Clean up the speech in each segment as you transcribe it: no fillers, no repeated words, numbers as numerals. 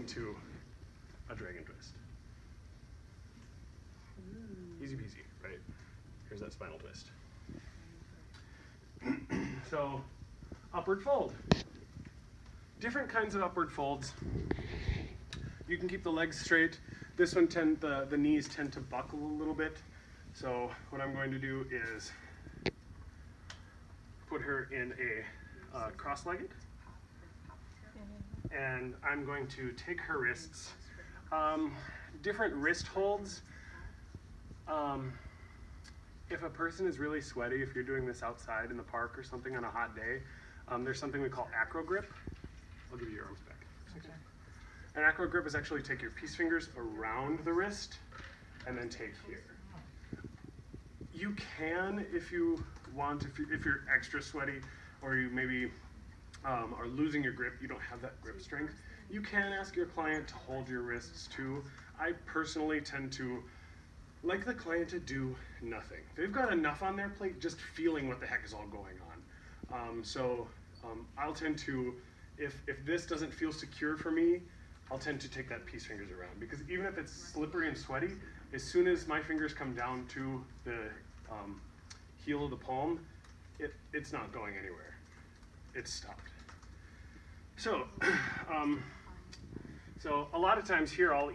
into a dragon twist. Easy peasy, right? Here's that spinal twist. So, upward fold. Different kinds of upward folds. You can keep the legs straight. This one, the knees tend to buckle a little bit. So what I'm going to do is put her in a cross-legged. And I'm going to take her wrists. Different wrist holds. If a person is really sweaty, if you're doing this outside in the park or something on a hot day, there's something we call acro grip. I'll give you your arms back. Okay. An acro grip is actually take your peace fingers around the wrist and then take here. You can, if you want, if you're extra sweaty or you maybe are losing your grip, you don't have that grip strength, you can ask your client to hold your wrists too. I personally tend to like the client to do nothing. They've got enough on their plate just feeling what the heck is all going on. I'll tend to, if this doesn't feel secure for me, I'll tend to take that peace fingers around, because even if it's slippery and sweaty, as soon as my fingers come down to the heel of the palm, it's not going anywhere. It's stopped. So, so a lot of times here I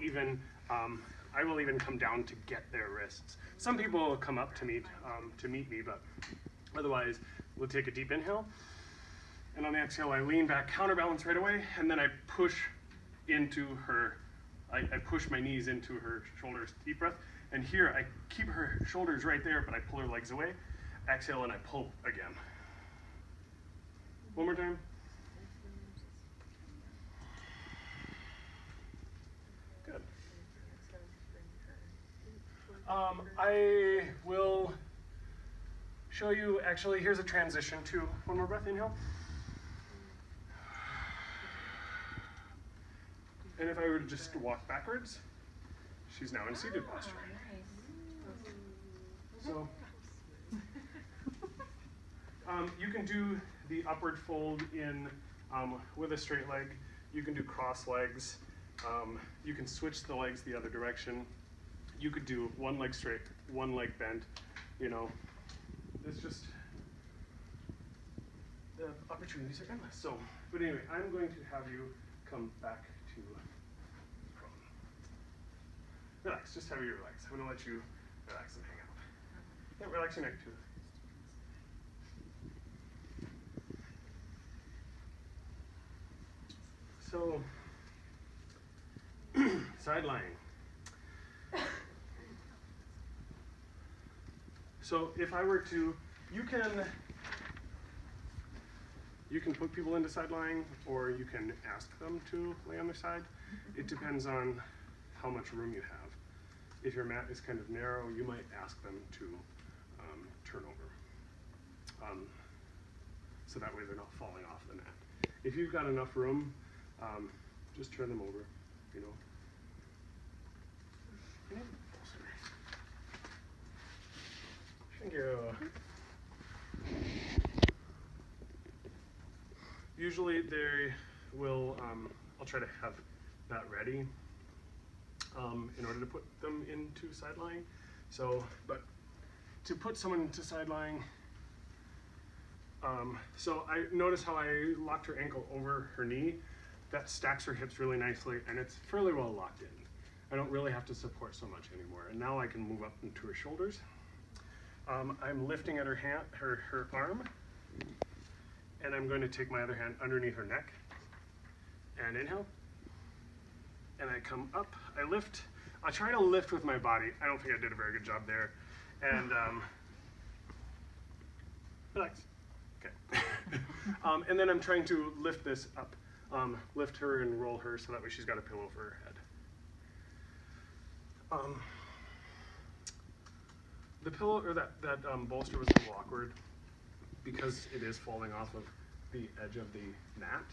will even come down to get their wrists. Some people will come up to meet me, but otherwise we'll take a deep inhale. And on the exhale, I lean back, counterbalance right away, and then I push into her, I push my knees into her shoulders, deep breath. And here I keep her shoulders right there, but I pull her legs away. Exhale, and I pull again. One more time. Good. I will show you, actually, here's a transition to one more breath, inhale. And if I were to just walk backwards, she's now in seated posture. So, you can do the upward fold in with a straight leg. You can do cross legs. You can switch the legs the other direction. You could do one leg straight, one leg bent. You know, it's just, the opportunities are endless. So, but anyway, I'm going to have you come back to prone. Relax, just have you relax. I'm going to let you relax and hang out. Yeah, relax your neck too. So, side lying. So if I were to, you can put people into side lying, or you can ask them to lay on their side. It depends on how much room you have. If your mat is kind of narrow, you might ask them to turn over. So that way they're not falling off the mat. If you've got enough room, just turn them over, you know. Thank you. Usually they will, I'll try to have that ready in order to put them into side lying. So, but to put someone into side lying, so I notice how I locked her ankle over her knee. That stacks her hips really nicely, and it's fairly well locked in. I don't really have to support so much anymore. And now I can move up into her shoulders. I'm lifting at her hand, her arm, and I'm going to take my other hand underneath her neck, and inhale, and I come up, I lift. I try to lift with my body. I don't think I did a very good job there. And relax, okay. And then I'm trying to lift this up, lift her and roll her so that way she's got a pillow for her head. The pillow, or that bolster was a little awkward because it is falling off of the edge of the mat.